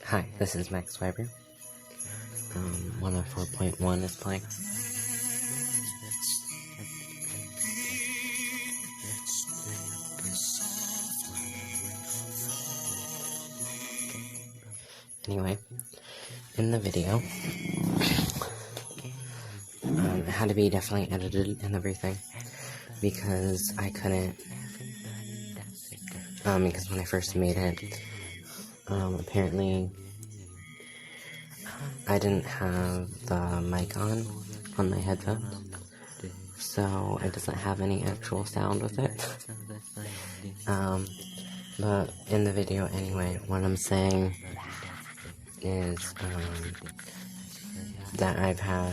Hi, this is Max Swiber. 104.1 is playing. Anyway, in the video, it had to be definitely edited and everything, because I couldn't, because when I first made it, apparently, I didn't have the mic on my headphones, so it doesn't have any actual sound with it. But in the video anyway, what I'm saying is, that I've had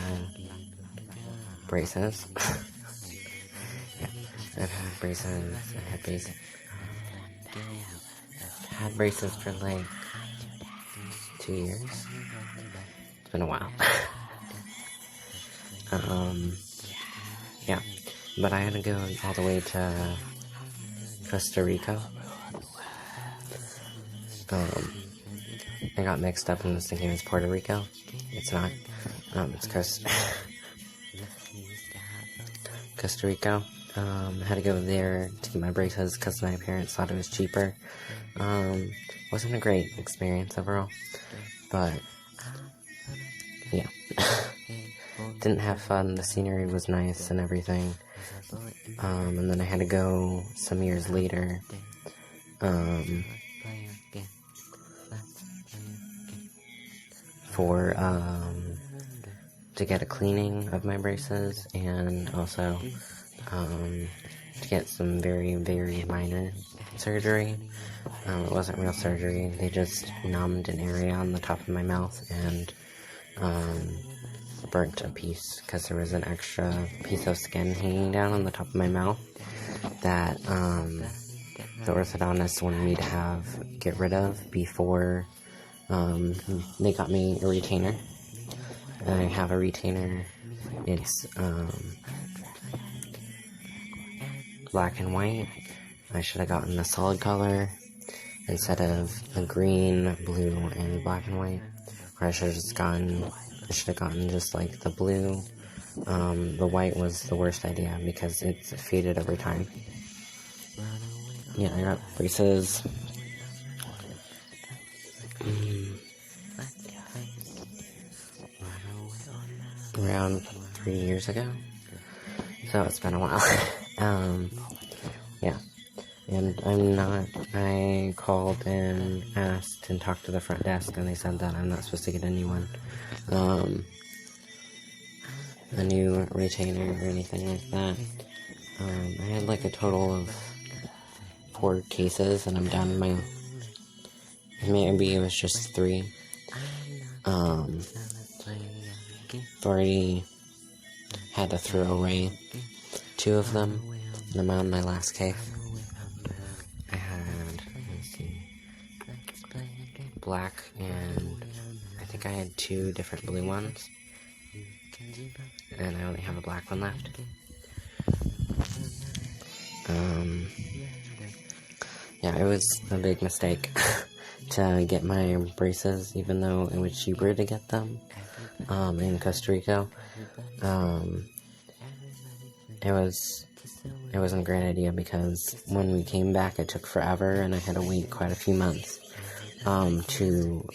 braces. Yeah, I've had braces, I've had braces for like 2 years. It's been a while. Yeah, but I had to go all the way to Costa Rica. I got mixed up and was thinking it was Puerto Rico. It's not. It's Costa Rica. I had to go there to get my braces because my parents thought it was cheaper. Wasn't a great experience overall, but yeah. Didn't have fun. The scenery was nice and everything. And then I had to go some years later, to get a cleaning of my braces, and also, to get some very, very minor surgery. It wasn't real surgery. They just numbed an area on the top of my mouth and, burnt a piece, because there was an extra piece of skin hanging down on the top of my mouth that, the orthodontist wanted me to get rid of before, they got me a retainer. I have a retainer. It's, black and white. I should have gotten the solid color instead of the green, blue, and black and white. Or I should have gotten just like the blue. The white was the worst idea because it's faded over time. Yeah, I got braces. Around 3 years ago. So it's been a while. Yeah. And I called and asked and talked to the front desk, and they said that I'm not supposed to get a new one. A new retainer or anything like that. I had like a total of 4 cases, and I'm down to maybe it was just 3. Already had to throw away 2 of them, and I'm on my last case. I had, black, and I think I had 2 different blue ones, and I only have a black one left. Yeah, it was a big mistake to get my braces, even though it was cheaper to get them, in Costa Rica. It wasn't a great idea, because when we came back, it took forever, and I had to wait quite a few months, to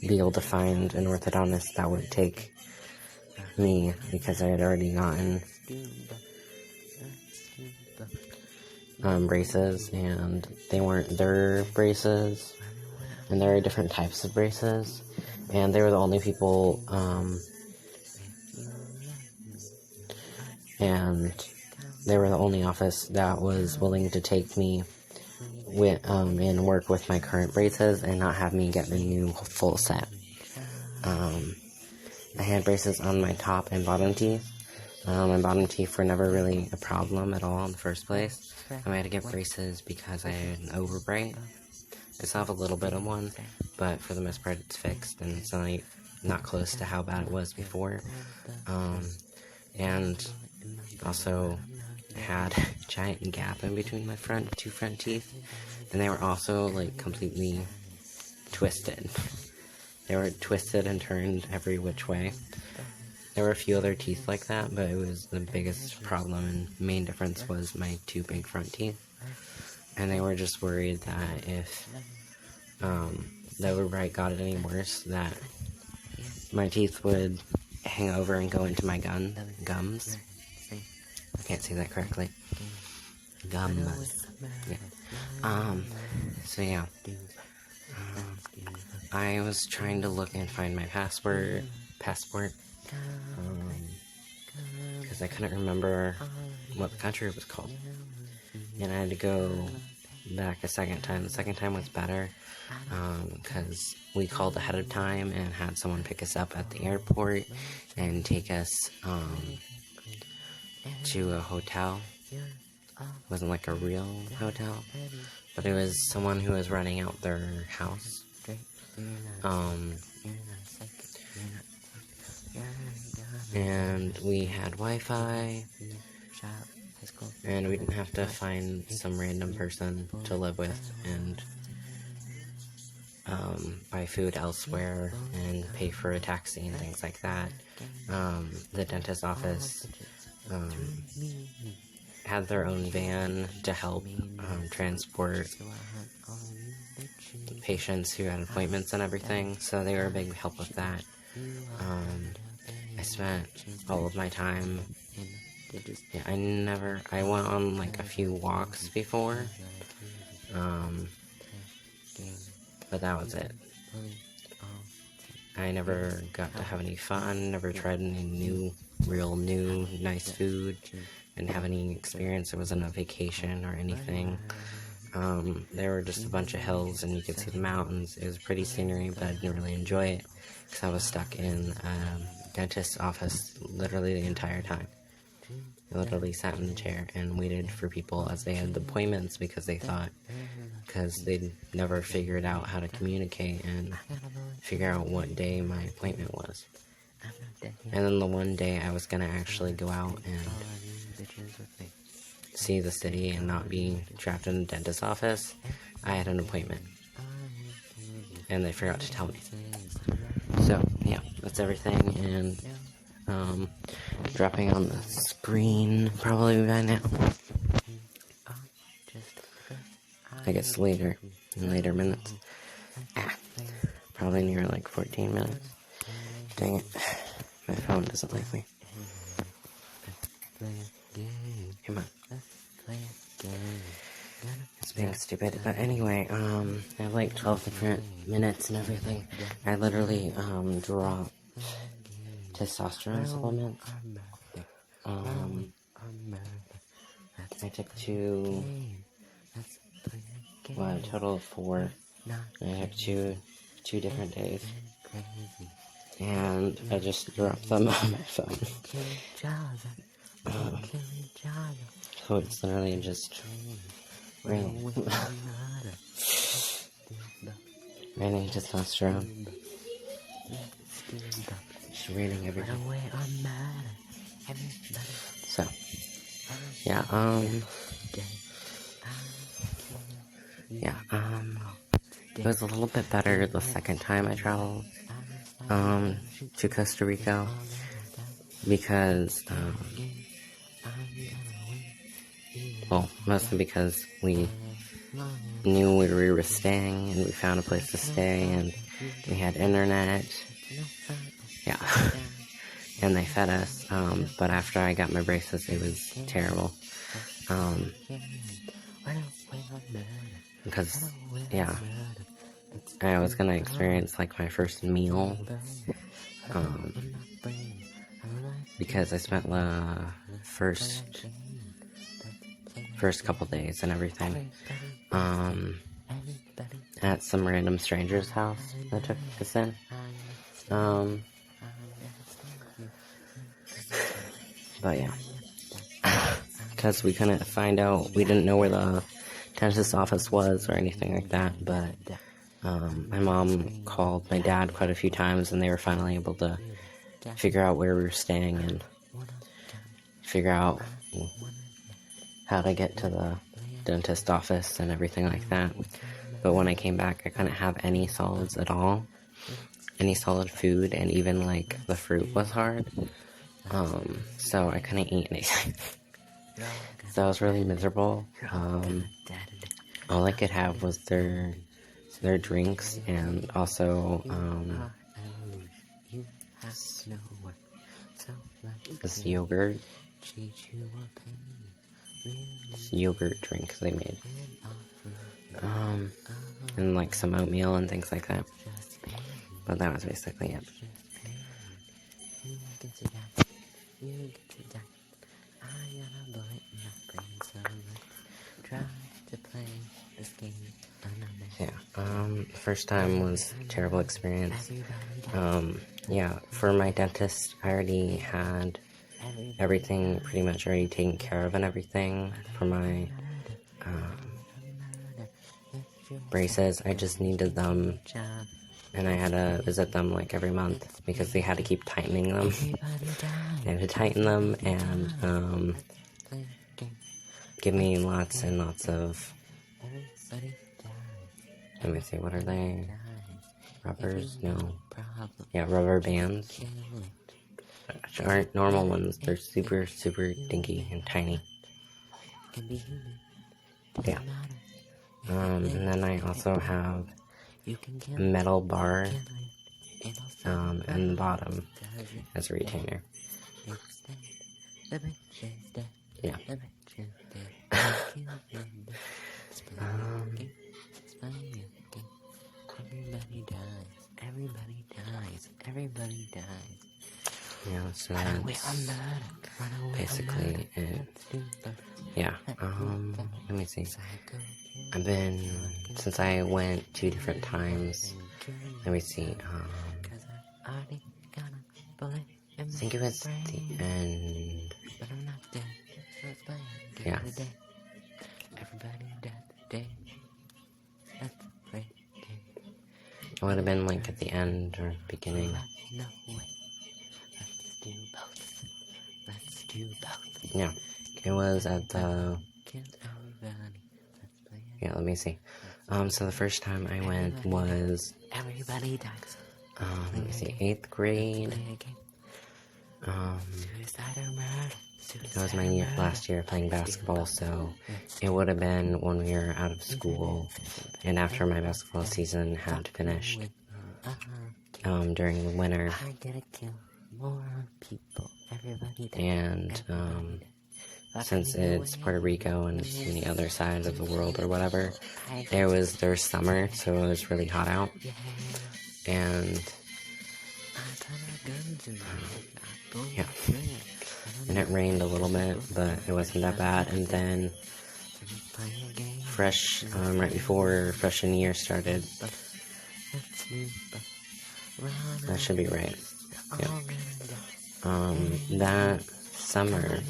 be able to find an orthodontist that would take me, because I had already gotten, braces, and they weren't their braces, and there are different types of braces, and they were the only people, and they were the only office that was willing to take me and work with my current braces and not have me get the new full set. I had braces on my top and bottom teeth. My bottom teeth were never really a problem at all in the first place. I had to get braces because I had an overbite. I still have a little bit of one, but for the most part it's fixed, and it's not close to how bad it was before. And also had a giant gap in between my two front teeth, and they were also like completely twisted. They were twisted and turned every which way. There were a few other teeth like that, but it was the biggest problem and main difference was my 2 big front teeth. And they were just worried that if the overbite got it any worse, that my teeth would hang over and go into my gums. I can't say that correctly. Gums. Yeah. So yeah. I was trying to look and find my passport, because I couldn't remember what the country was called, and I had to go back a second time. The second time was better, because we called ahead of time and had someone pick us up at the airport and take us, to a hotel. It wasn't like a real hotel, but it was someone who was renting out their house. And we had Wi-Fi, and we didn't have to find some random person to live with and buy food elsewhere and pay for a taxi and things like that. The dentist office had their own van to help transport patients who had appointments and everything, so they were a big help with that. I spent all of my time, I went on like a few walks before, but that was it. I never got to have any fun, never tried any real new, nice food, didn't have any experience. It wasn't a vacation or anything. There were just a bunch of hills and you could see the mountains. It was pretty scenery, but I didn't really enjoy it because I was stuck in a dentist's office literally the entire time. I literally sat in the chair and waited for people as they had appointments because they'd never figured out how to communicate and figure out what day my appointment was. And then the one day I was gonna actually go out and see the city and not be trapped in a dentist's office, I had an appointment. And they forgot to tell me. So, yeah, that's everything, and, dropping on the screen probably by now. I guess in later minutes. Probably near like 14 minutes. Dang it. My phone doesn't like me. Come on. It's being stupid. But anyway, I have like 12 different minutes and everything. I literally, dropped testosterone supplements. I took 2, a total of 4. I took 2 different days. And I just dropped them on my phone. So it's literally just raining. Raining testosterone. It's raining everywhere. So, yeah, it was a little bit better the second time I traveled, to Costa Rica, because, mostly because we knew where we were staying, and we found a place to stay, and we had internet, yeah, and they fed us, but after I got my braces, it was terrible, because, yeah, I was gonna experience, like, my first meal, because I spent the first couple days and everything, at some random stranger's house that took us in, but yeah, because we couldn't find out, we didn't know where the dentist's office was or anything like that, but, my mom called my dad quite a few times, and they were finally able to figure out where we were staying, and figure out how to get to the dentist office and everything like that. but when I came back, I couldn't have any solids at all. Any solid food, and even, like, the fruit was hard. So I couldn't eat anything. So I was really miserable. All I could have was their drinks, and also, this yogurt drink they made. And, like, some oatmeal and things like that. But that was basically it. Yeah, first time was a terrible experience. Yeah, for my dentist, I already had everything pretty much already taken care of and everything for my, braces. I just needed them, and I had to visit them, like, every month, because they had to keep tightening them. They had to tighten them, and, give me lots and lots of, let me see, what are they? Rubbers? No. Yeah, rubber bands. Which aren't normal ones. They're super, super dinky and tiny. Yeah. And then I also have a metal bar, in the bottom as a retainer. Yeah. Everybody dies. Yeah, so that's basically it. Yeah, let me see. Since I went 2 different times, let me see, I think it was the end. Yeah. It would have been, like, at the end or beginning. Yeah, it was at the... Yeah, let me see. So the first time I went was... let me see, 8th grade. That was my last year playing basketball, so it would have been when we were out of school, and after my basketball season had finished, during the winter, and, since it's Puerto Rico and it's on the other side of the world or whatever, there's summer, so it was really hot out, and, yeah. And it rained a little bit, but it wasn't that bad. And then, right before freshman year started, that should be right. Yeah. That summer,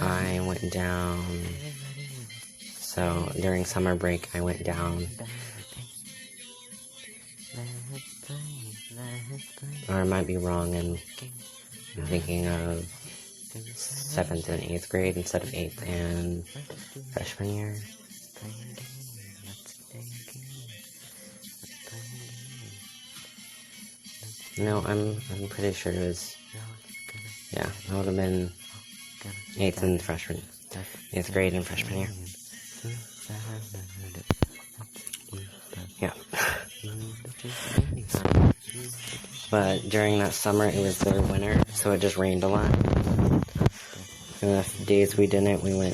I went down. So during summer break, I went down. Or I might be wrong, and I'm thinking of 7th and 8th grade instead of 8th and freshman year. No, I'm pretty sure it was, yeah, it would have been 8th and 8th grade and freshman year. Yeah. But during that summer, it was their winter, so it just rained a lot. And the days we didn't, we went